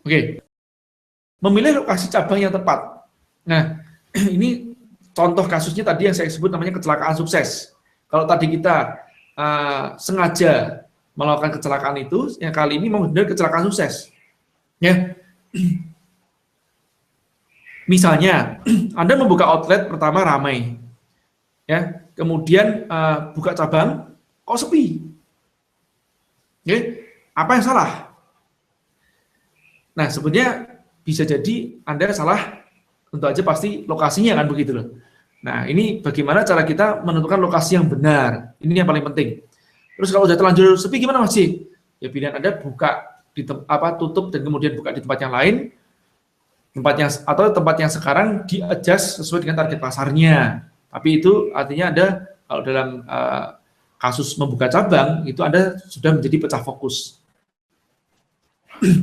Oke. Memilih lokasi cabang yang tepat. Nah, ini contoh kasusnya tadi yang saya sebut namanya kecelakaan sukses. Kalau tadi kita sengaja melakukan kecelakaan itu, yang kali ini benar kecelakaan sukses. Ya. Misalnya, Anda membuka outlet pertama ramai. Ya, kemudian buka cabang kok sepi. Oke, apa yang salah? Nah, sebenarnya bisa jadi Anda salah, tentu aja pasti lokasinya kan begitu loh. Nah, ini bagaimana cara kita menentukan lokasi yang benar. Ini yang paling penting. Terus kalau sudah terlanjur sepi gimana Mas Ci? Ya pilihan Anda buka di tutup dan kemudian buka di tempat yang lain. Tempat yang sekarang di-adjust sesuai dengan target pasarnya. Tapi itu artinya Anda kalau dalam kasus membuka cabang itu Anda sudah menjadi pecah fokus.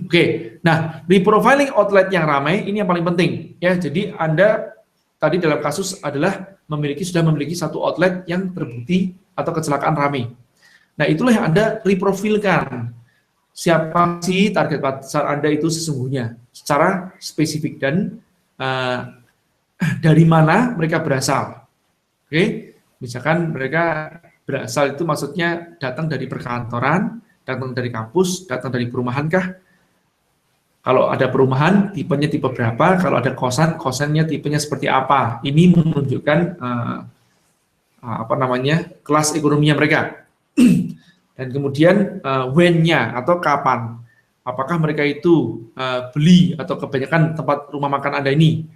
Oke, nah reprofiling outlet yang ramai ini yang paling penting ya. Jadi Anda tadi dalam kasus adalah sudah memiliki satu outlet yang terbukti atau kecelakaan ramai. Nah itulah yang Anda reprofilkan. Siapa sih target pasar Anda itu sesungguhnya secara spesifik dan dari mana mereka berasal. Oke, misalkan mereka berasal itu maksudnya datang dari perkantoran, datang dari kampus, datang dari perumahan kah? Kalau ada perumahan, tipenya tipe berapa? Kalau ada kosan, kosannya tipenya seperti apa? Ini menunjukkan kelas ekonominya mereka. Dan kemudian when-nya atau kapan? Apakah mereka itu beli atau kebanyakan tempat rumah makan Anda ini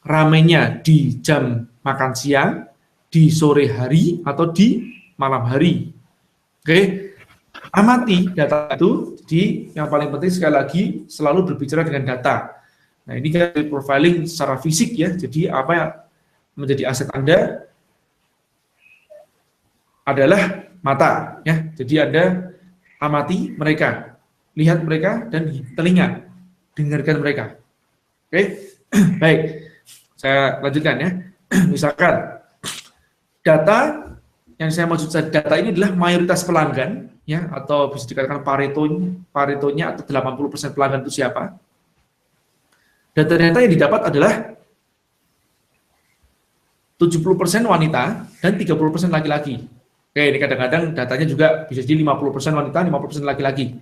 ramainya di jam makan siang, di sore hari atau di malam hari? Oke. Amati data itu, jadi yang paling penting sekali lagi selalu berbicara dengan data. Nah ini kan profiling secara fisik ya, jadi apa yang menjadi aset Anda adalah mata ya, jadi Anda amati mereka, lihat mereka dan telinga, dengarkan mereka. Oke, baik, saya lanjutkan ya. Misalkan data yang saya maksud data ini adalah mayoritas pelanggan ya, atau bisa dikatakan paretonya atau 80% pelanggan itu siapa. Dan ternyata yang didapat adalah 70% wanita dan 30% laki-laki. Oke, ini kadang-kadang datanya juga bisa jadi 50% wanita, 50% laki-laki.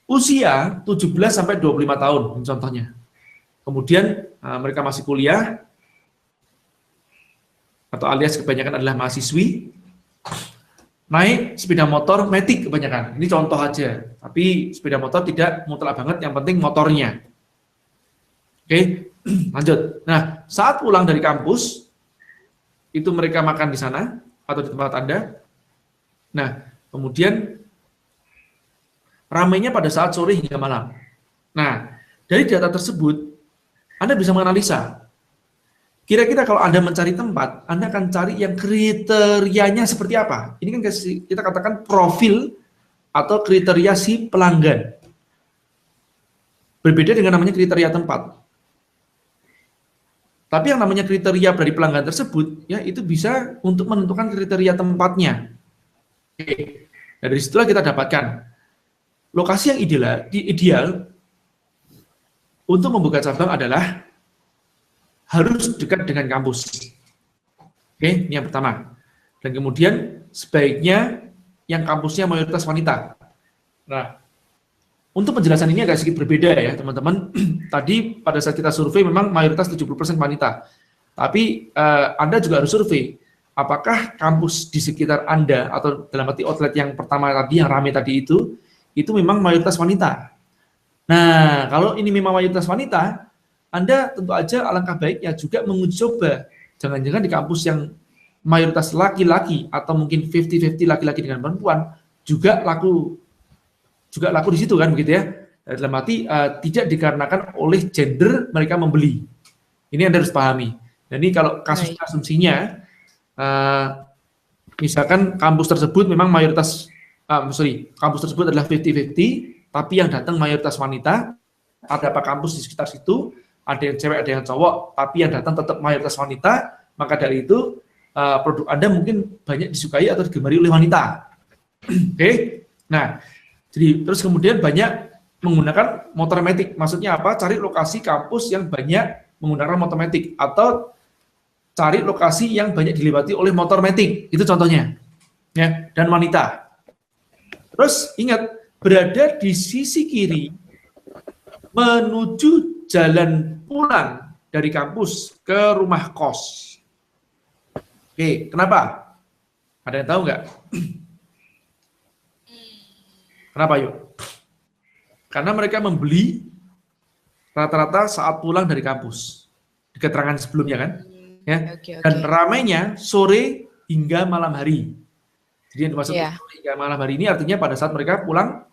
Usia 17 sampai 25 tahun contohnya. Kemudian mereka masih kuliah atau alias kebanyakan adalah mahasiswi. Naik sepeda motor matic kebanyakan. Ini contoh aja. Tapi sepeda motor tidak mutlak banget, yang penting motornya. Oke, lanjut. Nah, saat pulang dari kampus, itu mereka makan di sana atau di tempat Anda. Nah, kemudian ramainya pada saat sore hingga malam. Nah, dari data tersebut, Anda bisa menganalisa. Kira-kira kalau Anda mencari tempat, Anda akan cari yang kriterianya seperti apa? Ini kan kita katakan profil atau kriteria si pelanggan. Berbeda dengan namanya kriteria tempat. Tapi yang namanya kriteria dari pelanggan tersebut, ya itu bisa untuk menentukan kriteria tempatnya. Oke. Nah, dari situlah kita dapatkan lokasi yang ideal untuk membuka cabang adalah harus dekat dengan kampus. Oke, ini yang pertama. Dan kemudian sebaiknya yang kampusnya mayoritas wanita. Nah, untuk penjelasan ini agak sedikit berbeda ya, teman-teman. Tadi pada saat kita survei memang mayoritas 70% wanita. Tapi Anda juga harus survei apakah kampus di sekitar Anda atau dalam arti outlet yang pertama tadi yang ramai tadi itu memang mayoritas wanita. Nah, kalau ini memang mayoritas wanita, Anda tentu aja alangkah baiknya juga menguji coba. Jangan-jangan di kampus yang mayoritas laki-laki atau mungkin 50-50 laki-laki dengan perempuan juga laku di situ kan begitu ya. Dalam arti tidak dikarenakan oleh gender mereka membeli. Ini Anda harus pahami. Dan ini kalau kasus asumsinya misalkan kampus tersebut memang kampus tersebut adalah 50-50 tapi yang datang mayoritas wanita, ada apa kampus di sekitar situ, ada yang cewek, ada yang cowok, tapi yang datang tetap mayoritas wanita, maka dari itu produk Anda mungkin banyak disukai atau digemari oleh wanita. Oke. Nah, jadi terus kemudian banyak menggunakan motor matic. Maksudnya apa? Cari lokasi kampus yang banyak menggunakan motor matic atau cari lokasi yang banyak dilewati oleh motor matic. Itu contohnya. Ya, dan wanita. Terus ingat, berada di sisi kiri menuju jalan pulang dari kampus ke rumah kos. Oke, kenapa? Ada yang tahu nggak? Kenapa yuk? Karena mereka membeli rata-rata saat pulang dari kampus. Di keterangan sebelumnya kan? Ya. Dan ramainya sore hingga malam hari. Jadi yang dimaksud sore hingga malam hari ini artinya pada saat mereka pulang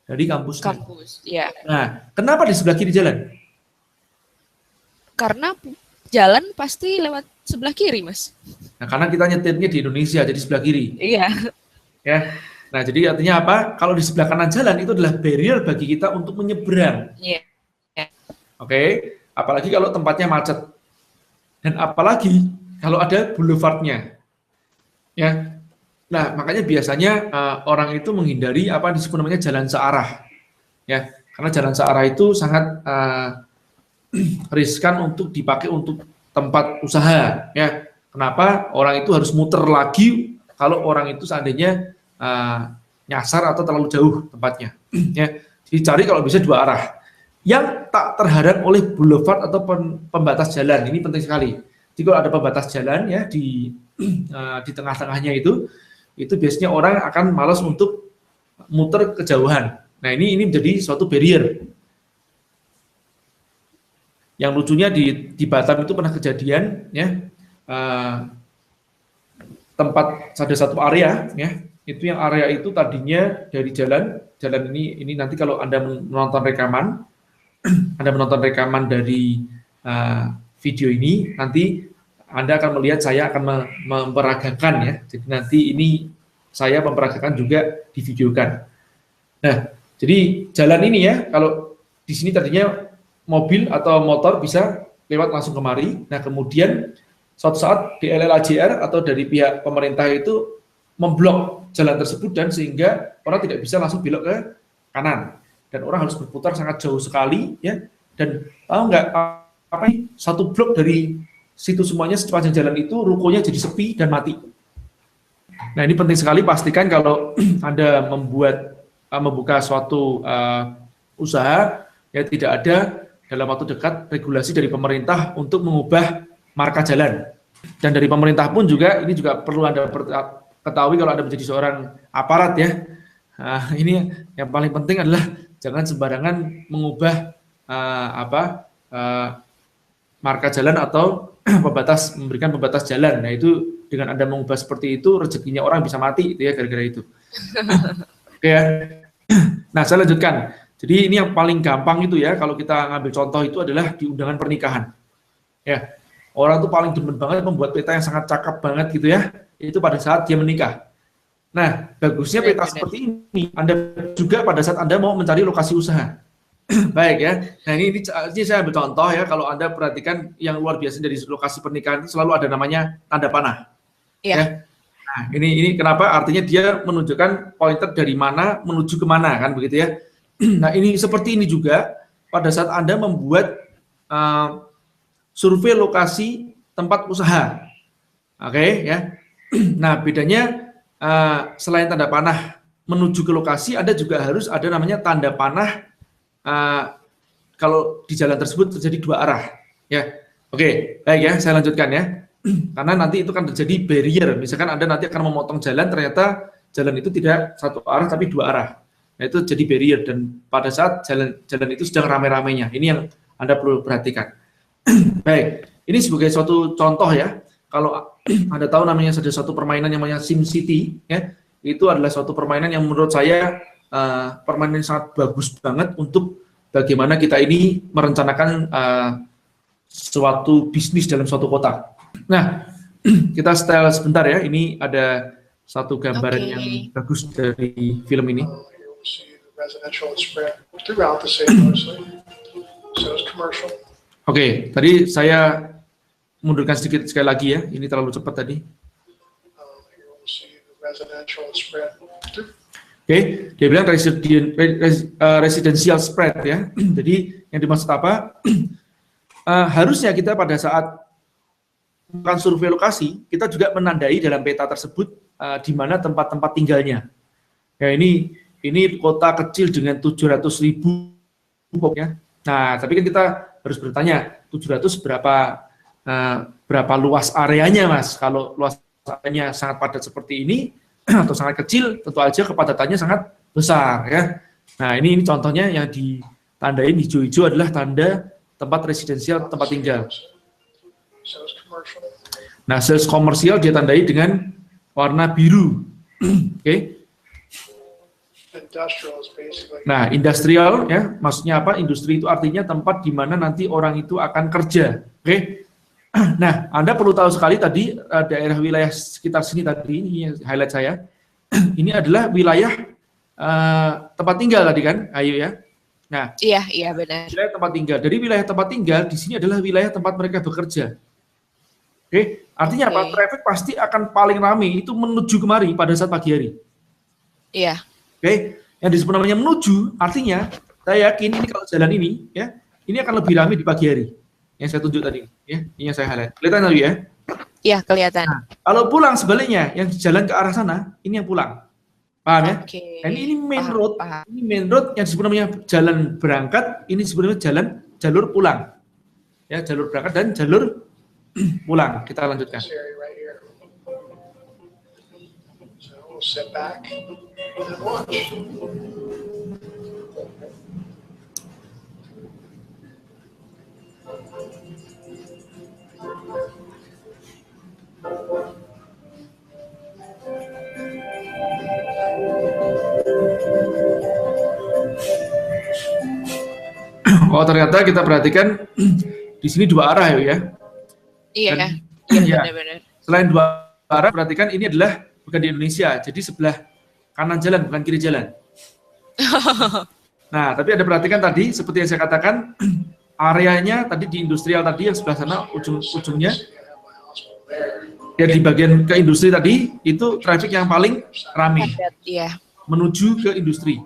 dari kampus. Ya. Nah, kenapa di sebelah kiri jalan? Karena jalan pasti lewat sebelah kiri, Mas. Nah, karena kita nyetirnya di Indonesia, jadi sebelah kiri. Iya. Ya. Nah, jadi artinya apa? Kalau di sebelah kanan jalan itu adalah barrier bagi kita untuk menyeberang. Iya. Oke, apalagi kalau tempatnya macet. Dan apalagi kalau ada boulevardnya. Ya. Nah, makanya biasanya orang itu menghindari apa disebut namanya jalan searah. Ya, karena jalan searah itu sangat riskan untuk dipakai untuk tempat usaha. Ya, kenapa? Orang itu harus muter lagi kalau orang itu seandainya nyasar atau terlalu jauh tempatnya. Ya, dicari kalau bisa dua arah yang tak terhadap oleh boulevard atau pembatas jalan. Ini penting sekali. Jadi kalau ada pembatas jalan ya di tengah-tengahnya itu biasanya orang akan malas untuk muter kejauhan. Nah, ini menjadi suatu barrier. Yang lucunya di Batam itu pernah kejadian ya tempat ada satu area ya, itu yang area itu tadinya dari jalan ini nanti kalau Anda menonton rekaman dari video ini, nanti Anda akan melihat saya akan memperagakan ya. Jadi nanti ini saya memperagakan juga divideokan. Nah, jadi jalan ini ya, kalau di sini tadinya mobil atau motor bisa lewat langsung kemari. Nah, kemudian suatu saat di LLAJR atau dari pihak pemerintah itu memblok jalan tersebut dan sehingga orang tidak bisa langsung belok ke kanan dan orang harus berputar sangat jauh sekali ya. Dan tahu nggak apa ini, satu blok dari situ semuanya sepanjang jalan itu rukonya jadi sepi dan mati. Nah, ini penting sekali, pastikan kalau Anda membuka suatu usaha ya tidak ada dalam waktu dekat regulasi dari pemerintah untuk mengubah marka jalan. Dan dari pemerintah pun juga ini juga perlu Anda ketahui kalau Anda menjadi seorang aparat ya. Nah, ini yang paling penting adalah jangan sembarangan mengubah marka jalan atau memberikan pembatas jalan. Nah, itu dengan Anda mengubah seperti itu rezekinya orang bisa mati itu ya gara-gara itu. Oke ya. Nah, saya lanjutkan. Jadi ini yang paling gampang itu ya, kalau kita ngambil contoh itu adalah di undangan pernikahan. Ya, orang tuh paling demen banget membuat peta yang sangat cakep banget gitu ya, itu pada saat dia menikah. Nah, bagusnya peta seperti ini, Anda juga pada saat Anda mau mencari lokasi usaha. Baik ya, nah ini saya ambil contoh ya, kalau Anda perhatikan yang luar biasa dari lokasi pernikahan itu selalu ada namanya tanda panah. Ya. Nah, ini kenapa? Artinya dia menunjukkan pointer dari mana menuju ke mana kan begitu ya. Nah, ini seperti ini juga pada saat Anda membuat survei lokasi tempat usaha. Oke ya. Nah, bedanya selain tanda panah menuju ke lokasi, Anda juga harus ada namanya tanda panah kalau di jalan tersebut terjadi dua arah ya. Oke, baik ya, saya lanjutkan ya. Karena nanti itu kan terjadi barrier. Misalkan Anda nanti akan memotong jalan, ternyata jalan itu tidak satu arah tapi dua arah. Nah, itu jadi barrier dan pada saat jalan itu sedang ramai-ramainya. Ini yang Anda perlu perhatikan. Baik, ini sebagai suatu contoh ya. Kalau Anda tahu namanya ada suatu permainan yang namanya SimCity ya, itu adalah suatu permainan yang menurut saya permainan yang sangat bagus banget untuk bagaimana kita ini merencanakan suatu bisnis dalam suatu kota. Nah, kita setel sebentar ya. Ini ada satu gambaran yang bagus dari film ini. Oke, tadi saya mundurkan sedikit sekali lagi ya. Ini terlalu cepat tadi. Oke, dia bilang residential spread ya. Jadi yang dimaksud apa? Harusnya kita pada saat melakukan survei lokasi, kita juga menandai dalam peta tersebut di mana tempat-tempat tinggalnya. Ya ini kota kecil dengan 700.000 ya. Nah, tapi kan kita harus bertanya 700 berapa luas areanya, Mas? Kalau luas areanya sangat padat seperti ini atau sangat kecil, tentu aja kepadatannya sangat besar ya. Nah, ini contohnya yang ditandain hijau-hijau adalah tanda tempat residensial, tempat tinggal. Nah, sales komersial dia tandai dengan warna biru. Oke. Nah, industrial ya, maksudnya apa? Industri itu artinya tempat di mana nanti orang itu akan kerja. Oke. Nah, Anda perlu tahu sekali tadi daerah wilayah sekitar sini tadi, ini highlight saya. Ini adalah wilayah tempat tinggal tadi kan, Ayu ya. Nah, iya benar. Wilayah tempat tinggal. Dari wilayah tempat tinggal di sini adalah wilayah tempat mereka bekerja. Oke, artinya apa? Traffic pasti akan paling ramai itu menuju kemari pada saat pagi hari. Iya. Oke, yang disebut namanya menuju, artinya saya yakin ini kalau jalan ini ya, ini akan lebih ramai di pagi hari. Yang saya tunjuk tadi, ya, ini yang saya highlight. Kelihatan tadi ya? Iya, kelihatan. Nah, kalau pulang sebaliknya, yang jalan ke arah sana, ini yang pulang. Paham ya? Nah, ini main road, ini main road yang disebut namanya jalan berangkat, ini sebenarnya jalur pulang. Ya, jalur berangkat dan jalur pulang. Kita lanjutkan. Oh, ternyata kita perhatikan di sini dua arah ya. Iya, benar-benar. Selain dua arah, perhatikan ini adalah bukan di Indonesia, jadi sebelah kanan jalan, bukan kiri jalan. Nah, tapi ada perhatikan tadi, seperti yang saya katakan, areanya tadi di industrial tadi yang sebelah sana ujungnya, ya di bagian ke industri tadi itu traffic yang paling ramai, menuju ke industri.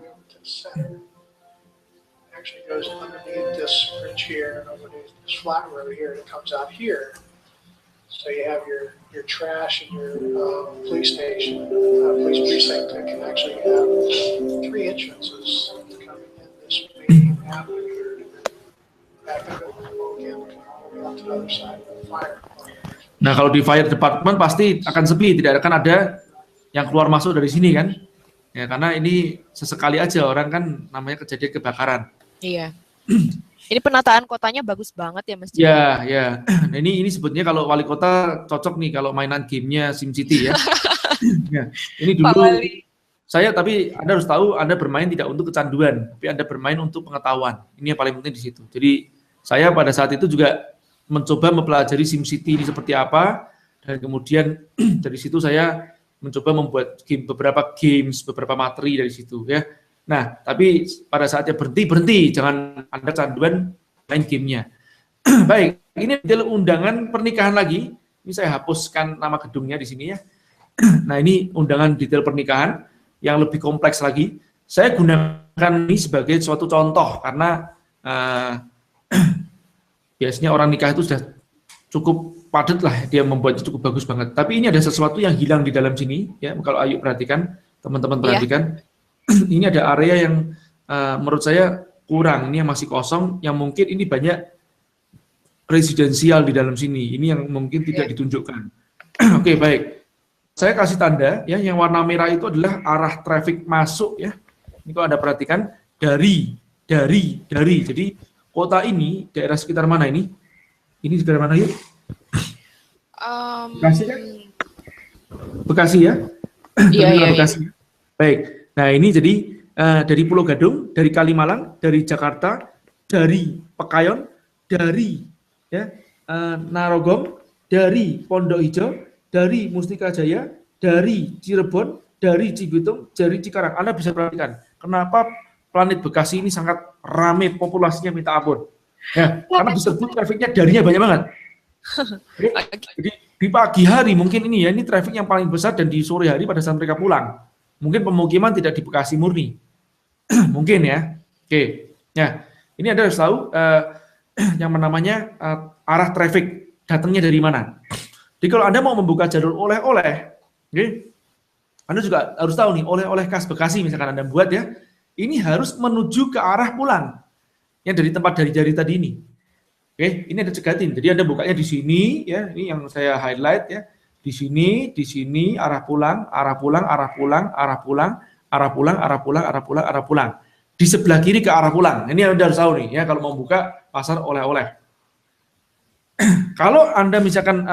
So you have your trash and your police station, police precinct that can actually have 3 entrances coming in this main avenue here, back up again, all the way up to the other side of the fire. Nah, kalau di fire department pasti akan sepi, tidak akan ada yang keluar masuk dari sini kan? Ya, karena ini sesekali aja orang kan namanya kejadian kebakaran. Iya. Ini penataan kotanya bagus banget ya Mas. Ya. Nah, ini sebetulnya kalau wali kota cocok nih kalau mainan gamenya SimCity ya. Ya. Ini dulu saya, tapi Anda harus tahu Anda bermain tidak untuk kecanduan, tapi Anda bermain untuk pengetahuan. Ini yang paling penting di situ. Jadi saya pada saat itu juga mencoba mempelajari SimCity ini seperti apa, dan kemudian dari situ saya mencoba membuat beberapa materi dari situ ya. Nah, tapi pada saatnya berhenti, jangan Anda canduan main gamenya. Baik, ini detail undangan pernikahan lagi. Ini saya hapuskan nama gedungnya di sini ya. Nah, ini undangan detail pernikahan yang lebih kompleks lagi. Saya gunakan ini sebagai suatu contoh karena biasanya orang nikah itu sudah cukup padat lah, dia membuatnya cukup bagus banget. Tapi ini ada sesuatu yang hilang di dalam sini ya. Kalau Ayu perhatikan, teman-teman perhatikan. Ini ada area yang menurut saya kurang, ini yang masih kosong, yang mungkin ini banyak residensial di dalam sini, ini yang mungkin tidak ditunjukkan. Oke, baik. Saya kasih tanda, ya, yang warna merah itu adalah arah traffic masuk, ya. Ini kalau Anda perhatikan, dari. Jadi, kota ini, daerah sekitar mana ini? Ini sekitar mana, yuk? Bekasi, kan? Bekasi, ya? Iya. Bekasi. Baik. Nah, ini jadi dari Pulau Gadung, dari Kalimalang, dari Jakarta, dari Pekayon, dari Narogong, dari Pondok Hijau, dari Mustika Jaya, dari Cirebon, dari Cibitung, dari Cikarang. Anda bisa perhatikan kenapa planet Bekasi ini sangat ramai, populasinya minta ampun. Ya, karena disebut trafiknya darinya banyak banget. Jadi di pagi hari mungkin ini traffic yang paling besar, dan di sore hari pada saat mereka pulang. Mungkin pemukiman tidak di Bekasi murni. Mungkin ya. Oke. Ya, ini Anda harus tahu yang namanya arah traffic datangnya dari mana. Jadi kalau Anda mau membuka jalur oleh-oleh, oke, Anda juga harus tahu nih, oleh-oleh khas Bekasi misalkan Anda buat ya, ini harus menuju ke arah pulang. Yang dari tempat dari jari tadi ini. Oke, ini ada cegatin. Jadi Anda bukanya di sini ya, ini yang saya highlight ya. Di sini, arah pulang, arah pulang, arah pulang, arah pulang, arah pulang, arah pulang, arah pulang, arah pulang. Di sebelah kiri ke arah pulang. Ini Anda harus tahu nih ya kalau mau buka pasar oleh-oleh. Kalau Anda misalkan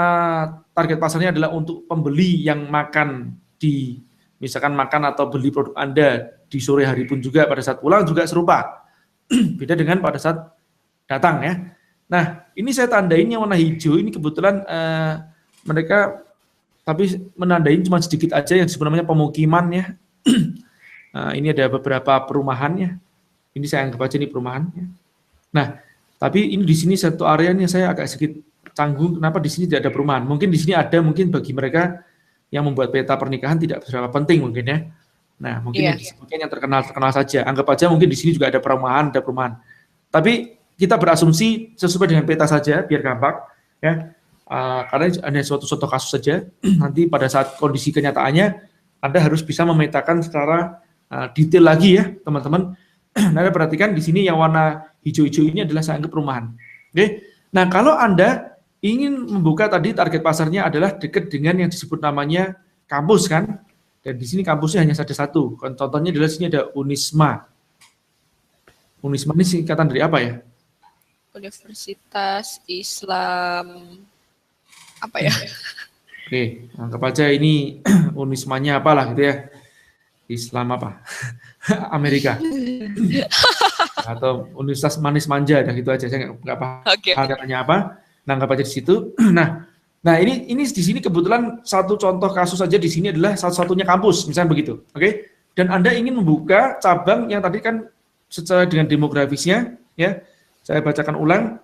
target pasarnya adalah untuk pembeli yang makan di misalkan makan atau beli produk Anda di sore hari pun juga pada saat pulang juga serupa. Beda dengan pada saat datang ya. Nah, ini saya tandain yang warna hijau ini kebetulan mereka tapi menandain cuma sedikit aja yang sebenarnya pemukiman ya. Nah, ini ada beberapa perumahannya. Ini saya anggap aja ini perumahannya. Nah, tapi ini di sini satu areanya saya agak sedikit canggung. Kenapa di sini tidak ada perumahan? Mungkin di sini ada, mungkin bagi mereka yang membuat peta pernikahan tidak seberapa penting mungkin ya. Nah, mungkin yang disebutkan yang terkenal saja. Anggap aja mungkin di sini juga ada perumahan, Tapi kita berasumsi sesuai dengan peta saja, biar gampang ya. Karena hanya suatu kasus saja. Nanti pada saat kondisi kenyataannya, Anda harus bisa memetakan secara detail lagi ya, teman-teman. Anda perhatikan di sini yang warna hijau-hijau ini adalah saya anggap perumahan. Oke. Nah, kalau Anda ingin membuka tadi target pasarnya adalah dekat dengan yang disebut namanya kampus kan? Dan di sini kampusnya hanya ada satu. Contohnya adalah sini ada Unisma. Unisma ini singkatan dari apa ya? Universitas Islam apa ya? Oke, anggap aja ini Unismanya apalah gitu ya. Islam apa? Amerika. Atau Universitas Manis Manja, dan gitu aja. Saya nggak paham katanya apa. Nah, anggap aja di situ. Nah ini di sini kebetulan satu contoh kasus saja di sini adalah satu-satunya kampus, misalnya begitu. Oke? Dan Anda ingin membuka cabang yang tadi kan secara dengan demografisnya, ya. Saya bacakan ulang.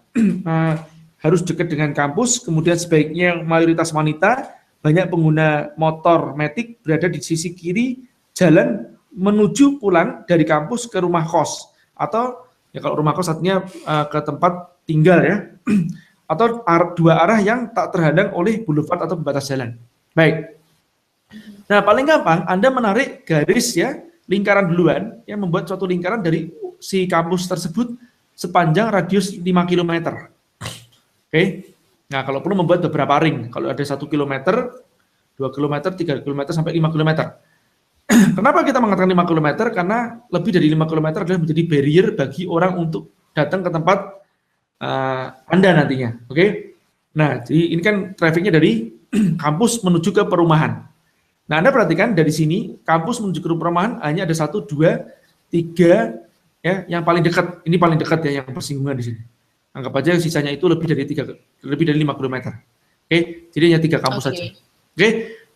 Harus dekat dengan kampus, kemudian sebaiknya mayoritas wanita, banyak pengguna motor matic berada di sisi kiri jalan menuju pulang dari kampus ke rumah kos, atau ya kalau rumah kos artinya ke tempat tinggal ya, atau dua arah yang tak terhadang oleh boulevard atau pembatas jalan. Baik. Nah, paling gampang Anda menarik garis ya, lingkaran duluan, yang membuat suatu lingkaran dari si kampus tersebut sepanjang radius 5 km. Oke. Nah, kalau perlu membuat beberapa ring. Kalau ada 1 km, 2 km, 3 km, sampai 5 km. Kenapa kita mengatakan 5 km? Karena lebih dari 5 km adalah menjadi barrier bagi orang untuk datang ke tempat Anda nantinya. Oke. Nah, jadi ini kan trafficnya dari kampus menuju ke perumahan. Nah, Anda perhatikan dari sini, kampus menuju ke perumahan hanya ada 1, 2, 3, ya, yang paling dekat. Ini paling dekat ya, yang bersinggungan di sini. Anggap aja sisanya itu lebih dari 5 km. Oke, jadi hanya 3 kampus saja. Oke.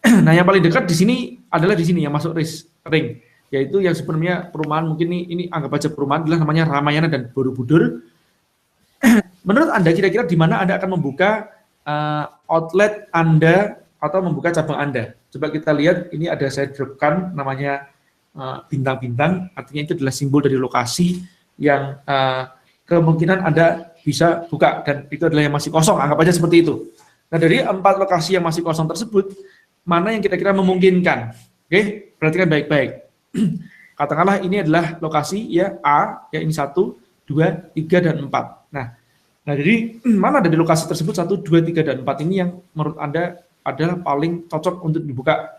Nah, yang paling dekat di sini adalah di sini yang masuk ring, yaitu yang sebenarnya perumahan, mungkin ini anggap aja perumahan adalah namanya Ramayana dan Borobudur. Menurut Anda kira-kira di mana Anda akan membuka outlet Anda atau membuka cabang Anda? Coba kita lihat, ini ada saya dropkan namanya bintang-bintang, artinya itu adalah simbol dari lokasi yang kemungkinan Anda bisa buka, dan itu adalah yang masih kosong, anggap aja seperti itu. Nah, dari 4 lokasi yang masih kosong tersebut, mana yang kira-kira memungkinkan? Oke, perhatikan baik-baik. Katakanlah ini adalah lokasi ya A, ya ini 1, 2, 3, dan 4. Nah jadi mana dari lokasi tersebut 1, 2, 3, dan 4 ini yang menurut Anda adalah paling cocok untuk dibuka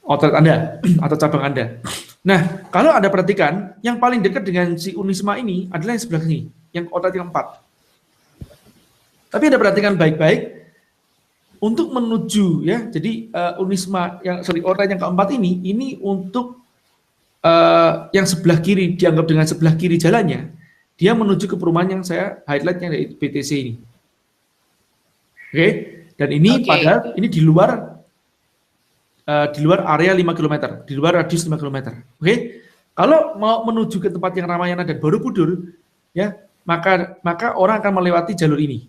outlet Anda atau cabang Anda? Nah, kalau Anda perhatikan, yang paling dekat dengan si Unisma ini adalah yang sebelah sini, yang outlet yang 4. Tapi Anda perhatikan baik-baik, untuk menuju ya, jadi Unisma outlet yang keempat ini untuk yang sebelah kiri, dianggap dengan sebelah kiri jalannya, dia menuju ke perumahan yang saya highlight yang dari BTC ini. Oke, dan ini padahal ini di luar area 5 km, di luar radius 5 km. Oke, kalau mau menuju ke tempat yang Ramayana dan Borobudur, ya maka orang akan melewati jalur ini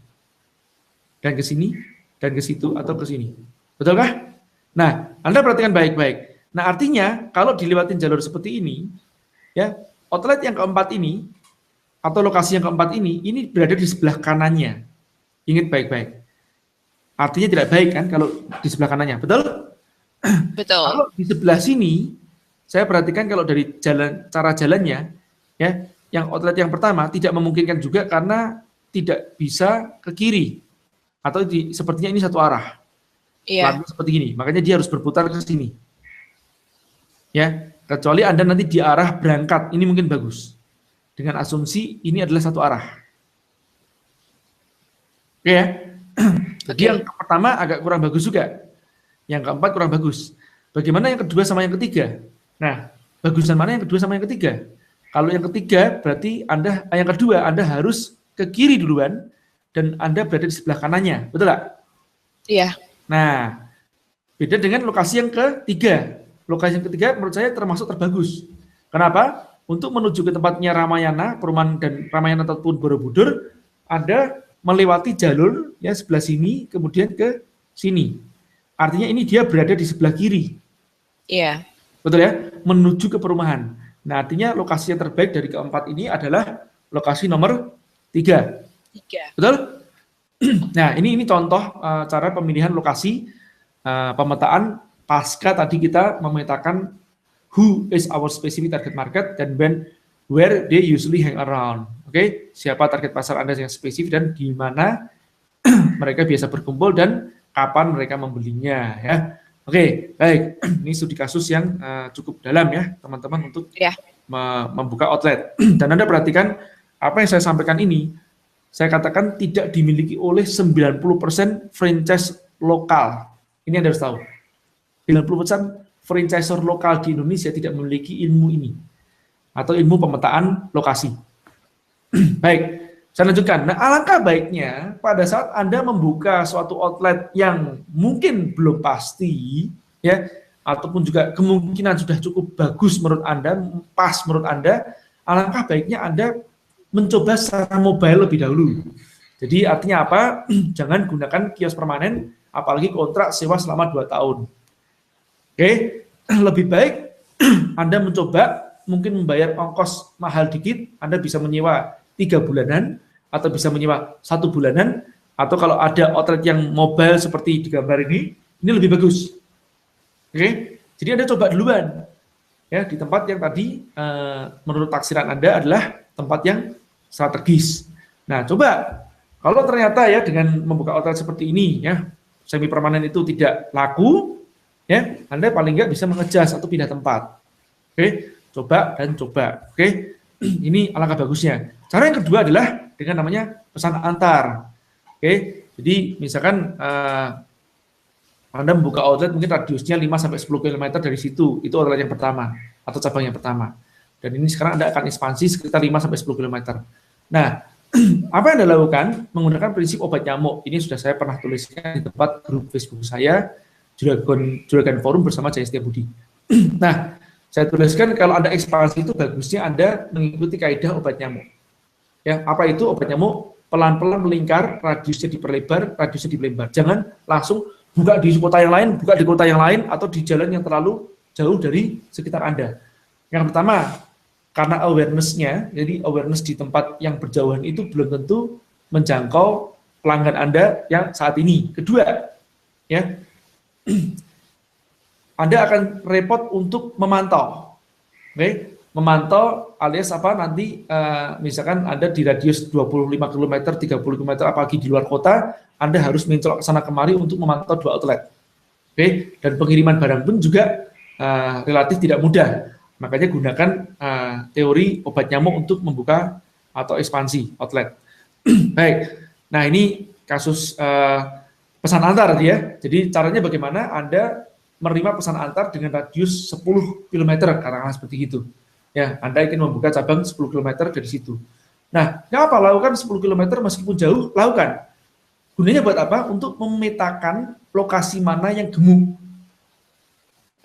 dan ke sini dan ke situ atau ke sini, betulkah? Nah, Anda perhatikan baik-baik. Nah, artinya kalau dilewatin jalur seperti ini, ya, outlet yang keempat ini atau lokasi yang keempat ini berada di sebelah kanannya. Ingat baik-baik. Artinya tidak baik kan kalau di sebelah kanannya, betul? Betul. Kalau di sebelah sini, saya perhatikan kalau dari cara jalannya, ya, yang outlet yang pertama tidak memungkinkan juga karena tidak bisa ke kiri atau sepertinya ini satu arah. Iya. Lalu seperti ini, makanya dia harus berputar ke sini. Ya, kecuali Anda nanti di arah berangkat, ini mungkin bagus. Dengan asumsi ini adalah satu arah. Oke ya. Jadi yang pertama agak kurang bagus juga. Yang keempat kurang bagus. Bagaimana yang kedua sama yang ketiga? Nah, bagusan mana yang kedua sama yang ketiga? Kalau yang ketiga berarti yang kedua Anda harus ke kiri duluan dan Anda berada di sebelah kanannya. Betul nggak? Iya. Nah, beda dengan lokasi yang ketiga. Lokasi yang ketiga menurut saya termasuk terbagus. Kenapa? Untuk menuju ke tempatnya Ramayana, perumahan dan Ramayana ataupun Borobudur, Anda melewati jalur ya sebelah sini, kemudian ke sini. Artinya ini dia berada di sebelah kiri. Iya. Betul ya? Menuju ke perumahan. Nah, artinya lokasi yang terbaik dari keempat ini adalah lokasi nomor 3. 3. Betul? Nah, ini contoh cara pemilihan lokasi pemetaan pasca tadi kita memetakan who is our specific target market dan where they usually hang around. Oke, siapa target pasar Anda yang spesifik dan di mana mereka biasa berkumpul dan kapan mereka membelinya ya. Oke, baik. Ini studi kasus yang cukup dalam ya, teman-teman untuk membuka outlet. Dan Anda perhatikan apa yang saya sampaikan ini, saya katakan tidak dimiliki oleh 90% franchise lokal. Ini Anda harus tahu. 90% franchisor lokal di Indonesia tidak memiliki ilmu ini atau ilmu pemetaan lokasi. Baik, saya lanjutkan. Nah, alangkah baiknya pada saat Anda membuka suatu outlet yang mungkin belum pasti, ya, ataupun juga kemungkinan sudah cukup bagus menurut Anda, pas menurut Anda, alangkah baiknya Anda mencoba secara mobile lebih dahulu. Jadi artinya apa? Jangan gunakan kios permanen, apalagi kontrak sewa selama 2 tahun. Oke, lebih baik Anda mencoba mungkin membayar ongkos mahal dikit, Anda bisa menyewa 3 bulanan, atau bisa menyewa 1 bulanan, atau kalau ada outlet yang mobile seperti di gambar ini lebih bagus. Oke, jadi Anda coba duluan. Ya, di tempat yang tadi menurut taksiran Anda adalah tempat yang strategis. Nah, coba kalau ternyata ya dengan membuka outlet seperti ini ya, semi permanen itu tidak laku, ya, Anda paling nggak bisa mengejas atau pindah tempat. Oke, coba dan coba. Oke, ini alangkah bagusnya. Cara yang kedua adalah dengan namanya pesan antar. Oke, jadi misalkan Anda membuka outlet mungkin radiusnya 5-10 km dari situ, itu outlet yang pertama atau cabang yang pertama. Dan ini sekarang Anda akan ekspansi sekitar 5-10 km. Nah, apa yang Anda lakukan? Menggunakan prinsip obat nyamuk. Ini sudah saya pernah tuliskan di tempat grup Facebook saya, Juragan Forum bersama Jaya Setiabudi. Nah, saya tuliskan kalau Anda ekspansi itu bagusnya Anda mengikuti kaidah obat nyamuk. Ya, apa itu obat nyamuk? Pelan-pelan melingkar, radiusnya diperlebar, radiusnya dilebar. Jangan langsung buka di kota yang lain, buka di kota yang lain, atau di jalan yang terlalu jauh dari sekitar Anda. Yang pertama, karena awareness-nya, jadi awareness di tempat yang berjauhan itu belum tentu menjangkau pelanggan Anda yang saat ini. Kedua, ya, Anda akan repot untuk memantau. Oke, memantau alias apa nanti misalkan Anda di radius 25 km, 30 km apalagi di luar kota, Anda harus mencolok ke sana kemari untuk memantau 2 outlet. Oke, dan pengiriman barang pun juga relatif tidak mudah. Makanya gunakan teori obat nyamuk untuk membuka atau ekspansi outlet. Baik, nah ini kasus pesan antar ya. Jadi caranya bagaimana Anda menerima pesan antar dengan radius 10 km, karena seperti itu. Ya, Anda ingin membuka cabang 10 km dari situ. Nah, kenapa lakukan 10 km meskipun jauh? Lakukan. Gunanya buat apa? Untuk memetakan lokasi mana yang gemuk.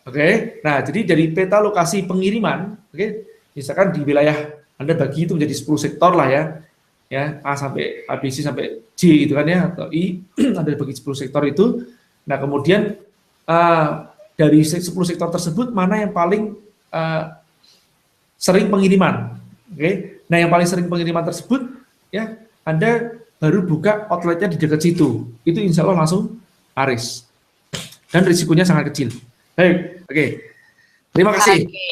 Oke, nah jadi dari peta lokasi pengiriman, oke, misalkan di wilayah Anda bagi itu menjadi 10 sektor lah ya A sampai ABC sampai J gitu kan ya, atau I, Anda bagi 10 sektor itu. Nah kemudian dari 10 sektor tersebut mana yang paling sering pengiriman. Oke. Nah, yang paling sering pengiriman tersebut ya Anda baru buka outletnya di dekat situ. Itu insya Allah langsung laris. Dan risikonya sangat kecil. Baik, oke. Terima kasih. Oke.